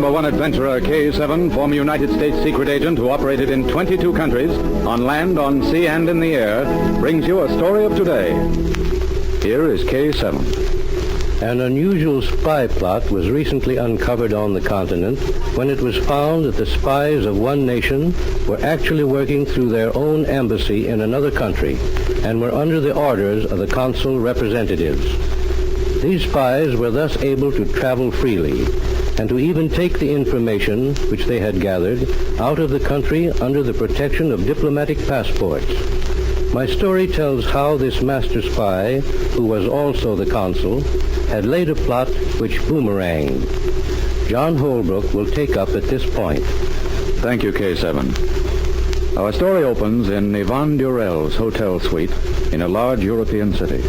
number one adventurer K7, former United States secret agent who operated in 22 countries, on land, on sea, and in the air, brings you a story of today. Here is K7. An unusual spy plot was recently uncovered on the continent when it was found that the spies of one nation were actually working through their own embassy in another country and were under the orders of the consul representatives. These spies were thus able to travel freely and to even take the information which they had gathered out of the country under the protection of diplomatic passports. My story tells how this master spy, who was also the consul, had laid a plot which boomeranged. John Holbrook will take up at this point. Thank you, K7. Our story opens in Yvonne Durell's hotel suite in a large European city.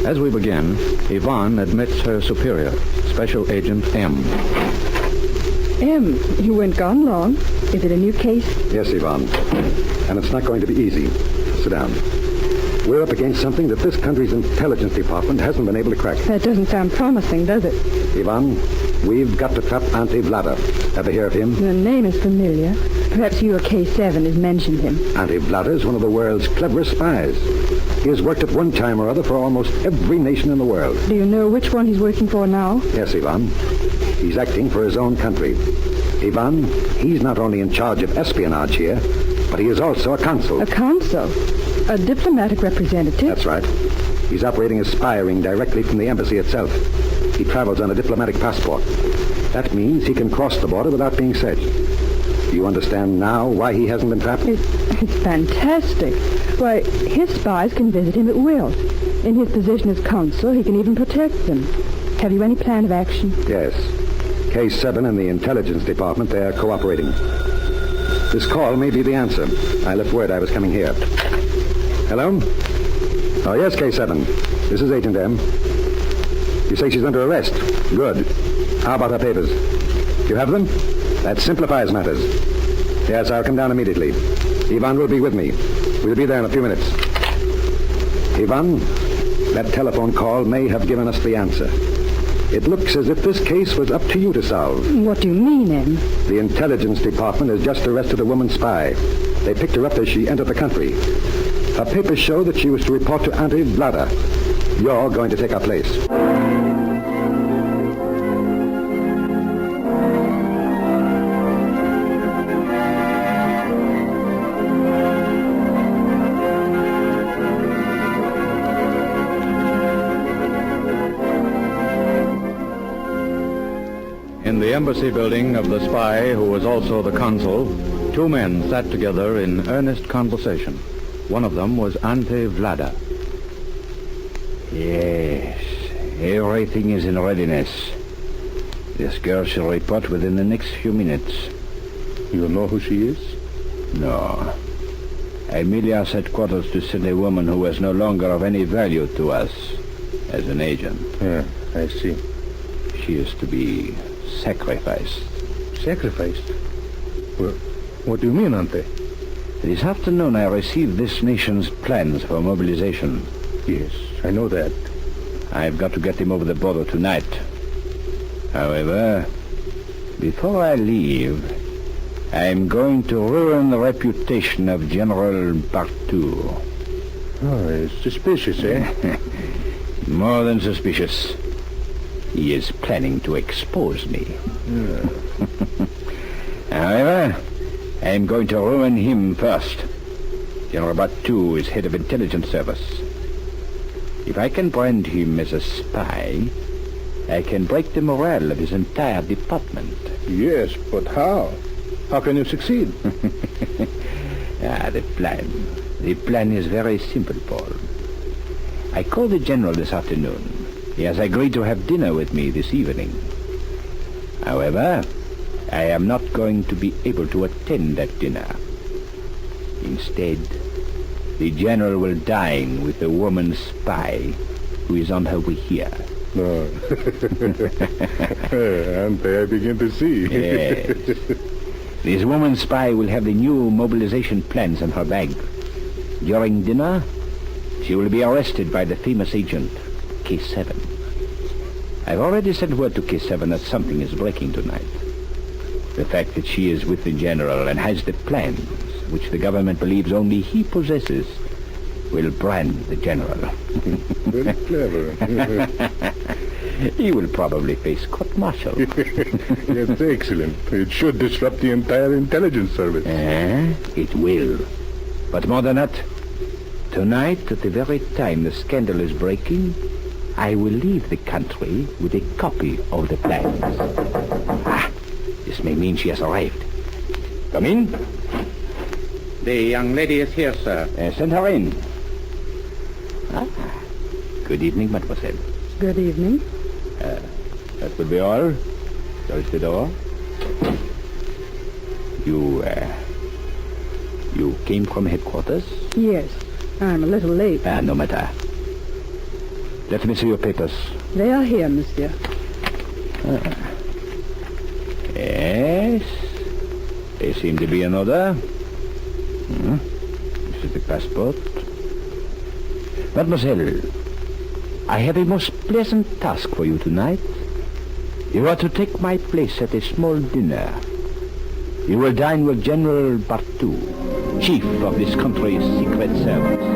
As we begin, Yvonne admits her superior, Special Agent M. M, you weren't gone long. Is it a new case? Yes, Yvonne. And it's not going to be easy. Sit down. We're up against something that this country's intelligence department hasn't been able to crack. That doesn't sound promising, does it? Yvonne, we've got to trap Ante Vlada. Ever hear of him? The name is familiar. Perhaps your K7 has mentioned him. Ante Vlada is one of the world's cleverest spies. He has worked at one time or other for almost every nation in the world. Do you know which one he's working for now? Yes, Yvonne. He's acting for his own country. Yvonne, he's not only in charge of espionage here, but he is also a consul. A consul? A diplomatic representative? That's right. He's operating a spy ring directly from the embassy itself. He travels on a diplomatic passport. That means he can cross the border without being searched. Do you understand now why he hasn't been trapped? It's fantastic. Why, his spies can visit him at will. In his position as consul, he can even protect them. Have you any plan of action? Yes. K7 and the intelligence department, they're cooperating. This call may be the answer. I left word I was coming here. Hello? Oh, yes, K7. This is Agent M. You say she's under arrest. Good. How about her papers? You have them? That simplifies matters. Yes, I'll come down immediately. Yvonne will be with me. We'll be there in a few minutes. Yvonne, that telephone call may have given us the answer. It looks as if this case was up to you to solve. What do you mean, Em? The intelligence department has just arrested a woman spy. They picked her up as she entered the country. Her papers show that she was to report to Ante Vlada. You're going to take her place. In the embassy building of the spy, who was also the consul, two men sat together in earnest conversation. One of them was Ante Vlada. Yes, everything is in readiness. This girl shall report within the next few minutes. You know who she is? No. I merely asked headquarters to send a woman who was no longer of any value to us as an agent. Yeah, I see. She is to be sacrificed. Sacrificed? Well, what do you mean, Ante? This afternoon I received this nation's plans for mobilization. Yes, I know that. I've got to get him over the border tonight. However, before I leave, I'm going to ruin the reputation of General Bartu. Oh, it's suspicious, eh? More than suspicious. He is planning to expose me. Yeah. However, I'm going to ruin him first. General Bartu is head of intelligence service. If I can brand him as a spy, I can break the morale of his entire department. Yes, but how? How can you succeed? The plan. The plan is very simple, Paul. I called the general this afternoon. He has agreed to have dinner with me this evening. However, I am not going to be able to attend that dinner. Instead, the general will dine with a woman spy who is on her way here. No. Ante, I begin to see. Yes. This woman spy will have the new mobilization plans in her bag. During dinner, she will be arrested by the famous agent, K7. I've already sent word to K7 that something is breaking tonight. The fact that she is with the general and has the plans, which the government believes only he possesses, will brand the general. Very clever. He will probably face court-martial. That's excellent. It should disrupt the entire intelligence service. It will. But more than that, tonight, at the very time the scandal is breaking, I will leave the country with a copy of the plans. This may mean she has arrived. Come in. The young lady is here, sir. Send her in. Good evening, mademoiselle. Good evening. That will be all. Close the door. You came from headquarters? Yes, I'm a little late. No matter. Let me see your papers. They are here, monsieur. Yes. They seem to be in order. This is the passport. Mademoiselle, I have a most pleasant task for you tonight. You are to take my place at a small dinner. You will dine with General Bartou, chief of this country's secret service.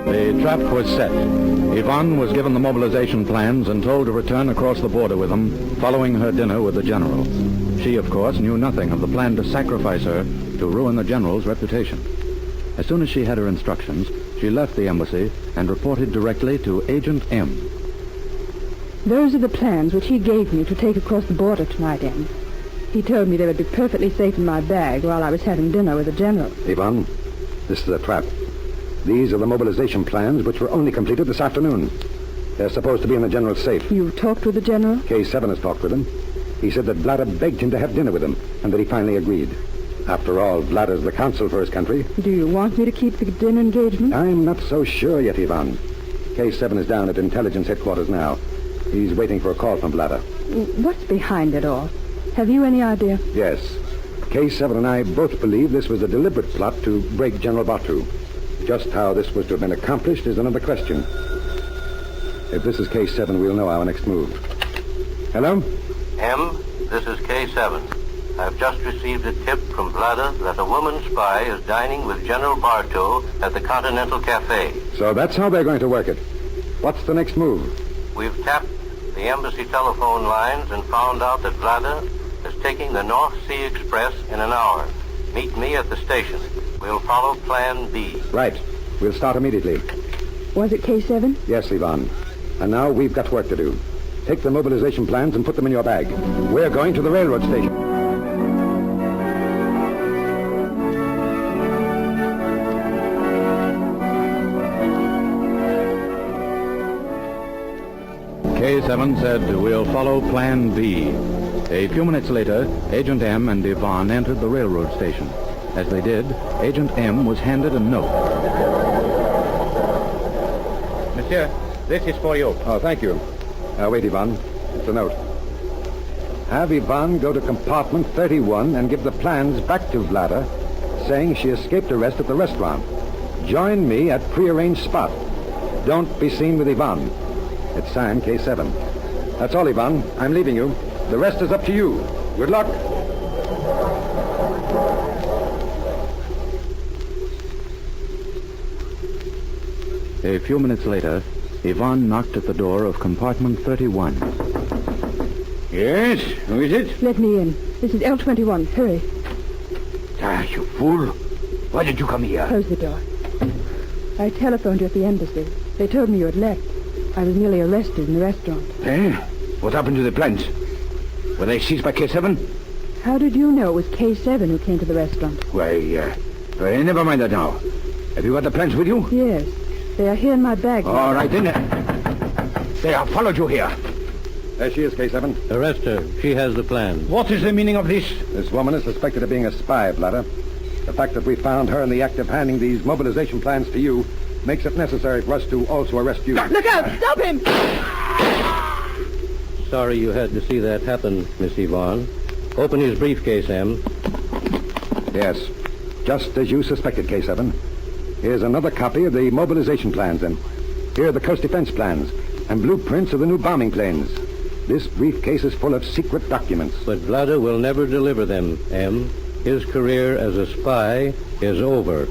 The trap was set. Yvonne was given the mobilization plans and told to return across the border with them, following her dinner with the general. She, of course, knew nothing of the plan to sacrifice her to ruin the general's reputation. As soon as she had her instructions, she left the embassy and reported directly to Agent M. Those are the plans which he gave me to take across the border tonight, M. He told me they would be perfectly safe in my bag while I was having dinner with the general. Yvonne, this is a trap. These are the mobilization plans which were only completed this afternoon. They're supposed to be in the general's safe. You talked with the general? K7 has talked with him. He said that Vlada begged him to have dinner with him, and that he finally agreed. After all, Vlada's the consul for his country. Do you want me to keep the dinner engagement? I'm not so sure yet, Yvonne. K7 is down at intelligence headquarters now. He's waiting for a call from Vlada. What's behind it all? Have you any idea? Yes. K7 and I both believe this was a deliberate plot to break General Bartou. Just how this was to have been accomplished is another question. If this is K7, we'll know our next move. Hello? M, this is K7. I've just received a tip from Vlada that a woman spy is dining with General Bartou at the Continental Cafe. So that's how they're going to work it. What's the next move? We've tapped the embassy telephone lines and found out that Vlada is taking the North Sea Express in an hour. Meet me at the station. We'll follow Plan B. Right. We'll start immediately. Was it K7? Yes, Yvonne. And now we've got work to do. Take the mobilization plans and put them in your bag. We're going to the railroad station. K7 said, "We'll follow Plan B." A few minutes later, Agent M and Yvonne entered the railroad station. As they did, Agent M was handed a note. Monsieur, this is for you. Oh, thank you. Wait, Yvonne. It's a note. Have Yvonne go to compartment 31 and give the plans back to Vlada, saying she escaped arrest at the restaurant. Join me at prearranged spot. Don't be seen with Yvonne. It's signed K7. That's all, Yvonne. I'm leaving you. The rest is up to you. Good luck. A few minutes later, Yvonne knocked at the door of compartment 31. Yes? Who is it? Let me in. This is L21. Hurry. You fool. Why did you come here? Close the door. I telephoned you at the embassy. They told me you had left. I was nearly arrested in the restaurant. What happened to the plans? Were they seized by K7? How did you know it was K7 who came to the restaurant? Why, never mind that now. Have you got the plans with you? Yes. They are here in my bag. All right, then. They have followed you here. There she is, K7. Arrest her. She has the plan. What is the meaning of this? This woman is suspected of being a spy, Vlada. The fact that we found her in the act of handing these mobilization plans to you makes it necessary for us to also arrest you. Look out! Stop him! Sorry you had to see that happen, Miss Yvonne. Open his briefcase, M. Yes, just as you suspected, K7. Here's another copy of the mobilization plans, and here are the coast defense plans and blueprints of the new bombing planes. This briefcase is full of secret documents. But Vlada will never deliver them, M. His career as a spy is over.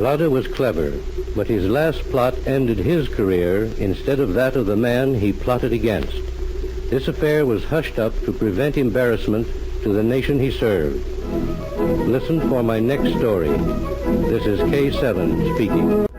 Vlada was clever, but his last plot ended his career instead of that of the man he plotted against. This affair was hushed up to prevent embarrassment to the nation he served. Listen for my next story. This is K7 speaking.